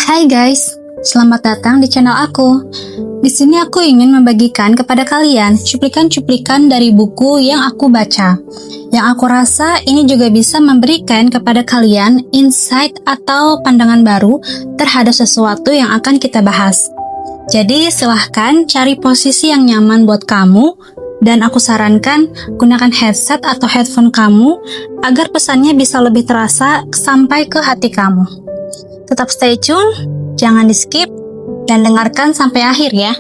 Hai guys, selamat datang di channel aku. Di sini aku ingin membagikan kepada kalian cuplikan-cuplikan dari buku yang aku baca. Yang aku rasa ini juga bisa memberikan kepada kalian insight atau pandangan baru terhadap sesuatu yang akan kita bahas. Jadi silahkan cari posisi yang nyaman buat kamu, dan aku sarankan gunakan headset atau headphone kamu agar pesannya bisa lebih terasa sampai ke hati kamu. Tetap stay tune, jangan di-skip, dan dengarkan sampai akhir ya.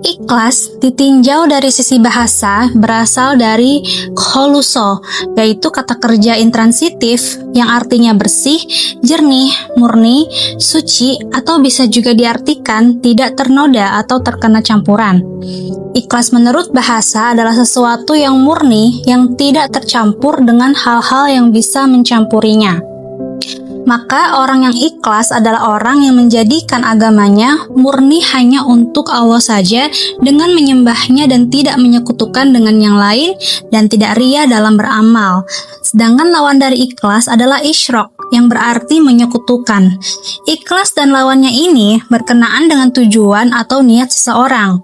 Ikhlas ditinjau dari sisi bahasa berasal dari kholuso, yaitu kata kerja intransitif yang artinya bersih, jernih, murni, suci, atau bisa juga diartikan tidak ternoda atau terkena campuran. Ikhlas menurut bahasa adalah sesuatu yang murni yang tidak tercampur dengan hal-hal yang bisa mencampurinya. Maka orang yang ikhlas adalah orang yang menjadikan agamanya murni hanya untuk Allah saja dengan menyembahnya dan tidak menyekutukan dengan yang lain dan tidak ria dalam beramal. Sedangkan lawan dari ikhlas adalah isyrok yang berarti menyekutukan. Ikhlas dan lawannya ini berkenaan dengan tujuan atau niat seseorang.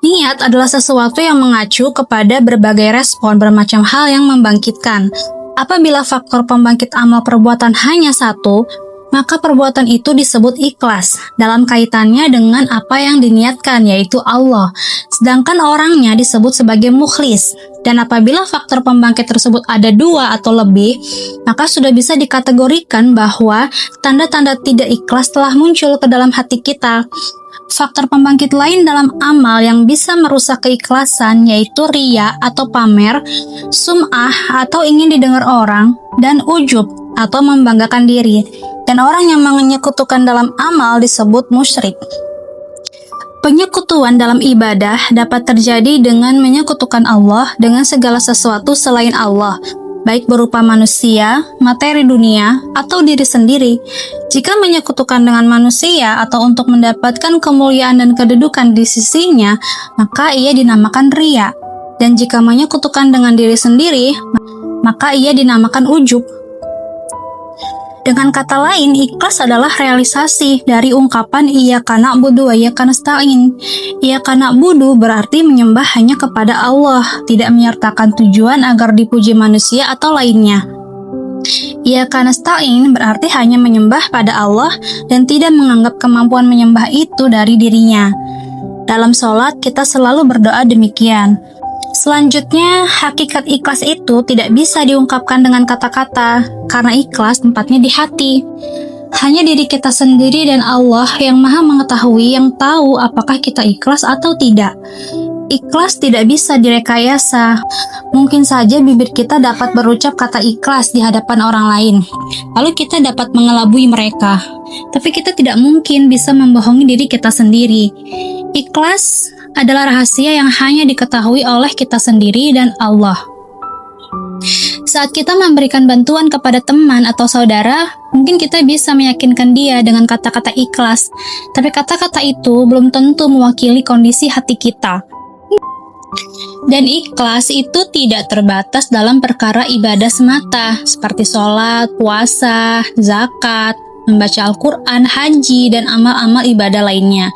Niat adalah sesuatu yang mengacu kepada berbagai respon bermacam hal yang membangkitkan. Apabila faktor pembangkit amal perbuatan hanya satu, maka perbuatan itu disebut ikhlas dalam kaitannya dengan apa yang diniatkan, yaitu Allah. Sedangkan orangnya disebut sebagai mukhlis. Dan apabila faktor pembangkit tersebut ada dua atau lebih, maka sudah bisa dikategorikan bahwa tanda-tanda tidak ikhlas telah muncul ke dalam hati kita. Faktor pembangkit lain dalam amal yang bisa merusak keikhlasan yaitu riya atau pamer, sum'ah atau ingin didengar orang, dan ujub atau membanggakan diri. Dan orang yang menyekutukan dalam amal disebut musyrik. Penyekutuan dalam ibadah dapat terjadi dengan menyekutukan Allah dengan segala sesuatu selain Allah, baik berupa manusia, materi dunia, atau diri sendiri. Jika menyekutukan dengan manusia atau untuk mendapatkan kemuliaan dan kedudukan di sisinya, maka ia dinamakan riya. Dan jika menyekutukan dengan diri sendiri, maka ia dinamakan ujub. Dengan kata lain, ikhlas adalah realisasi dari ungkapan iyyaka na'budu wa iyyaka nasta'in. Iyyaka na'budu berarti menyembah hanya kepada Allah, tidak menyertakan tujuan agar dipuji manusia atau lainnya. Iyyaka nasta'in berarti hanya menyembah pada Allah dan tidak menganggap kemampuan menyembah itu dari dirinya. Dalam sholat, kita selalu berdoa demikian. Selanjutnya, hakikat ikhlas itu tidak bisa diungkapkan dengan kata-kata, karena ikhlas tempatnya di hati. Hanya diri kita sendiri dan Allah yang maha mengetahui yang tahu apakah kita ikhlas atau tidak. Ikhlas tidak bisa direkayasa. Mungkin saja bibir kita dapat berucap kata ikhlas di hadapan orang lain, lalu kita dapat mengelabui mereka. Tapi kita tidak mungkin bisa membohongi diri kita sendiri. Ikhlas adalah rahasia yang hanya diketahui oleh kita sendiri dan Allah. Saat kita memberikan bantuan kepada teman atau saudara, mungkin kita bisa meyakinkan dia dengan kata-kata ikhlas, tapi kata-kata itu belum tentu mewakili kondisi hati kita. Dan ikhlas itu tidak terbatas dalam perkara ibadah semata, seperti sholat, puasa, zakat, membaca Al-Quran, haji, dan amal-amal ibadah lainnya.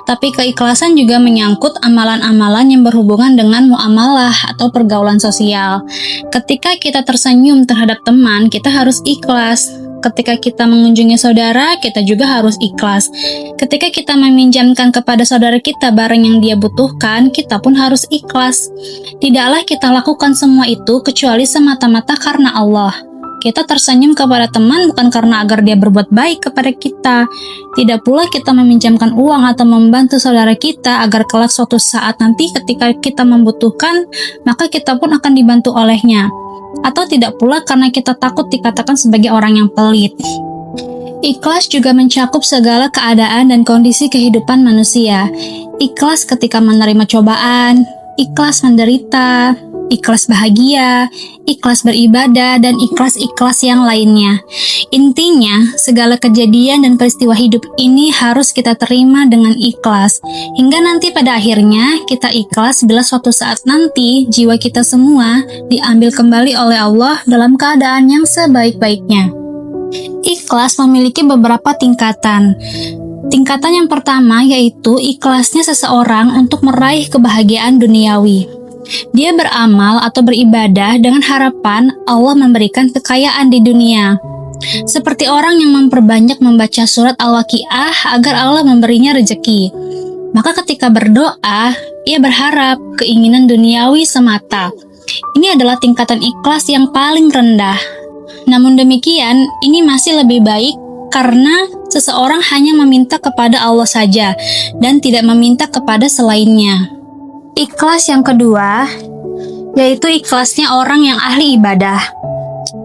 Tapi keikhlasan juga menyangkut amalan-amalan yang berhubungan dengan muamalah atau pergaulan sosial. Ketika kita tersenyum terhadap teman, kita harus ikhlas. Ketika kita mengunjungi saudara, kita juga harus ikhlas. Ketika kita meminjamkan kepada saudara kita barang yang dia butuhkan, kita pun harus ikhlas. Tidaklah kita lakukan semua itu kecuali semata-mata karena Allah. Kita tersenyum kepada teman bukan karena agar dia berbuat baik kepada kita. Tidak pula kita meminjamkan uang atau membantu saudara kita agar kelak suatu saat nanti ketika kita membutuhkan, maka kita pun akan dibantu olehnya. Atau tidak pula karena kita takut dikatakan sebagai orang yang pelit. Ikhlas juga mencakup segala keadaan dan kondisi kehidupan manusia. Ikhlas ketika menerima cobaan, ikhlas menderita, ikhlas bahagia, ikhlas beribadah, dan ikhlas-ikhlas yang lainnya. Intinya, segala kejadian dan peristiwa hidup ini harus kita terima dengan ikhlas. Hingga nanti pada akhirnya kita ikhlas bila suatu saat nanti jiwa kita semua diambil kembali oleh Allah dalam keadaan yang sebaik-baiknya. Ikhlas memiliki beberapa tingkatan. Tingkatan yang pertama yaitu ikhlasnya seseorang untuk meraih kebahagiaan duniawi. Dia beramal atau beribadah dengan harapan Allah memberikan kekayaan di dunia. Seperti orang yang memperbanyak membaca surat Al-Waqiah agar Allah memberinya rezeki. Maka ketika berdoa, ia berharap keinginan duniawi semata. Ini adalah tingkatan ikhlas yang paling rendah. Namun demikian, ini masih lebih baik karena seseorang hanya meminta kepada Allah saja dan tidak meminta kepada selainnya. Ikhlas yang kedua, yaitu ikhlasnya orang yang ahli ibadah.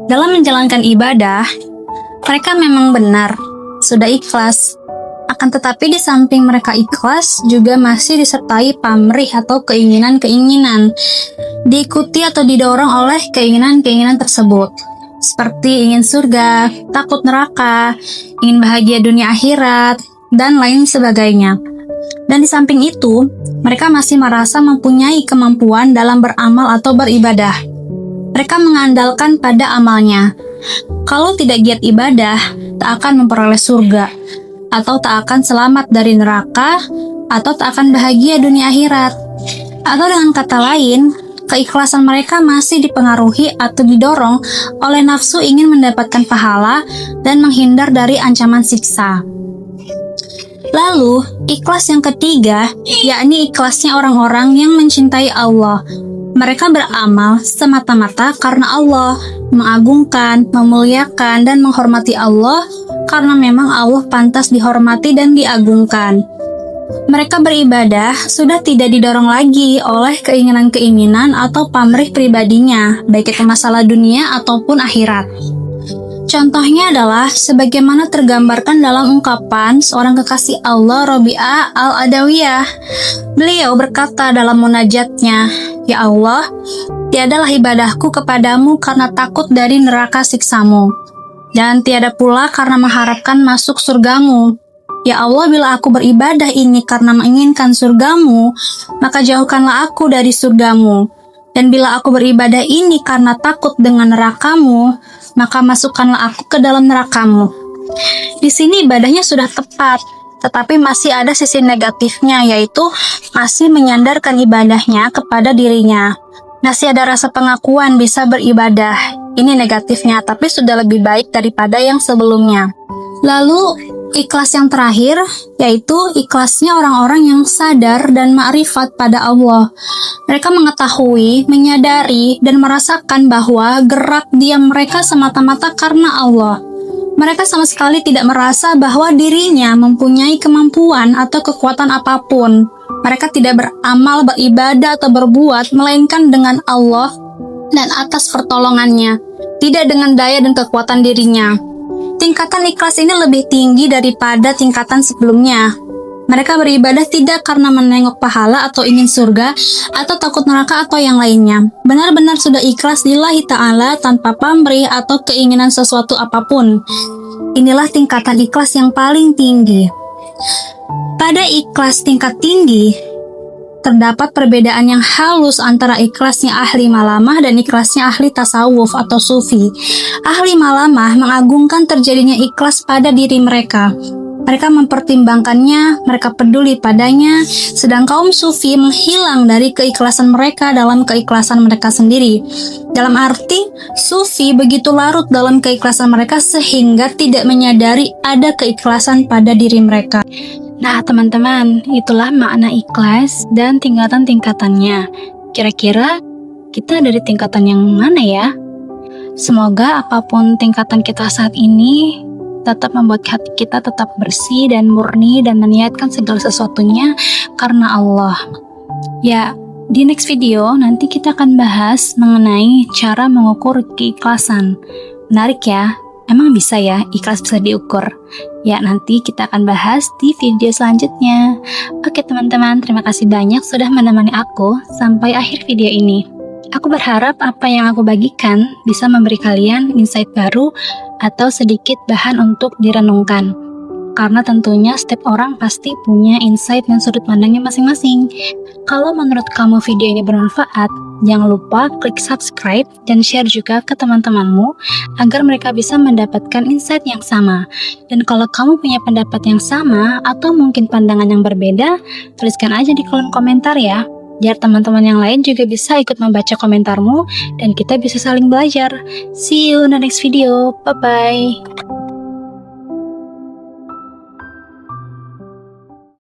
Dalam menjalankan ibadah, mereka memang benar, sudah ikhlas. Akan tetapi di samping mereka ikhlas, juga masih disertai pamrih atau keinginan-keinginan. Diikuti atau didorong oleh keinginan-keinginan tersebut. Seperti ingin surga, takut neraka, ingin bahagia dunia akhirat, dan lain sebagainya. Dan di samping itu, mereka masih merasa mempunyai kemampuan dalam beramal atau beribadah. Mereka mengandalkan pada amalnya. Kalau tidak giat ibadah, tak akan memperoleh surga, atau tak akan selamat dari neraka, atau tak akan bahagia dunia akhirat. Atau dengan kata lain, keikhlasan mereka masih dipengaruhi atau didorong oleh nafsu ingin mendapatkan pahala dan menghindar dari ancaman siksa. Lalu, ikhlas yang ketiga, yakni ikhlasnya orang-orang yang mencintai Allah. Mereka beramal semata-mata karena Allah, mengagungkan, memuliakan, dan menghormati Allah karena memang Allah pantas dihormati dan diagungkan. Mereka beribadah sudah tidak didorong lagi oleh keinginan-keinginan atau pamrih pribadinya, baik itu masalah dunia ataupun akhirat. Contohnya adalah sebagaimana tergambarkan dalam ungkapan seorang kekasih Allah, Rabi'ah Al-Adawiyah. Beliau berkata dalam munajatnya, "Ya Allah, tiadalah ibadahku kepadamu karena takut dari neraka siksamu, dan tiada pula karena mengharapkan masuk surgamu. Ya Allah, bila aku beribadah ini karena menginginkan surgamu, maka jauhkanlah aku dari surgamu. Dan bila aku beribadah ini karena takut dengan nerakamu, maka masukkanlah aku ke dalam nerakamu." Di sini ibadahnya sudah tepat, tetapi masih ada sisi negatifnya, yaitu masih menyandarkan ibadahnya kepada dirinya. Masih ada rasa pengakuan bisa beribadah. Ini negatifnya, tapi sudah lebih baik daripada yang sebelumnya. Lalu, ikhlas yang terakhir, yaitu ikhlasnya orang-orang yang sadar dan ma'rifat pada Allah. Mereka mengetahui, menyadari, dan merasakan bahwa gerak diam mereka semata-mata karena Allah. Mereka sama sekali tidak merasa bahwa dirinya mempunyai kemampuan atau kekuatan apapun. Mereka tidak beramal, beribadah, atau berbuat, melainkan dengan Allah dan atas pertolongannya, tidak dengan daya dan kekuatan dirinya. Tingkatan ikhlas ini lebih tinggi daripada tingkatan sebelumnya. Mereka beribadah tidak karena menengok pahala atau ingin surga, atau takut neraka atau yang lainnya. Benar-benar sudah ikhlas lillahi ta'ala tanpa pamrih atau keinginan sesuatu apapun. Inilah tingkatan ikhlas yang paling tinggi. Pada ikhlas tingkat tinggi, terdapat perbedaan yang halus antara ikhlasnya ahli malamah dan ikhlasnya ahli tasawuf atau sufi. Ahli malamah mengagungkan terjadinya ikhlas pada diri mereka. Mereka mempertimbangkannya, mereka peduli padanya, sedang kaum sufi menghilang dari keikhlasan mereka dalam keikhlasan mereka sendiri. Dalam arti, sufi begitu larut dalam keikhlasan mereka sehingga tidak menyadari ada keikhlasan pada diri mereka. Nah, teman-teman, itulah makna ikhlas dan tingkatan-tingkatannya. Kira-kira kita dari tingkatan yang mana ya? Semoga apapun tingkatan kita saat ini tetap membuat hati kita tetap bersih dan murni dan meniatkan segala sesuatunya karena Allah. Ya, di next video nanti kita akan bahas mengenai cara mengukur keikhlasan. Menarik ya? Emang bisa ya ikhlas bisa diukur? Ya, nanti kita akan bahas di video selanjutnya. Oke teman-teman, terima kasih banyak sudah menemani aku sampai akhir video ini. Aku berharap apa yang aku bagikan bisa memberi kalian insight baru atau sedikit bahan untuk direnungkan. Karena tentunya setiap orang pasti punya insight dan sudut pandangnya masing-masing. Kalau menurut kamu video ini bermanfaat, Jangan lupa klik subscribe dan share juga ke teman-temanmu agar mereka bisa mendapatkan insight yang sama. Dan kalau kamu punya pendapat yang sama atau mungkin pandangan yang berbeda, tuliskan aja di kolom komentar ya, biar teman-teman yang lain juga bisa ikut membaca komentarmu dan kita bisa saling belajar. See you in the next video. Bye-bye.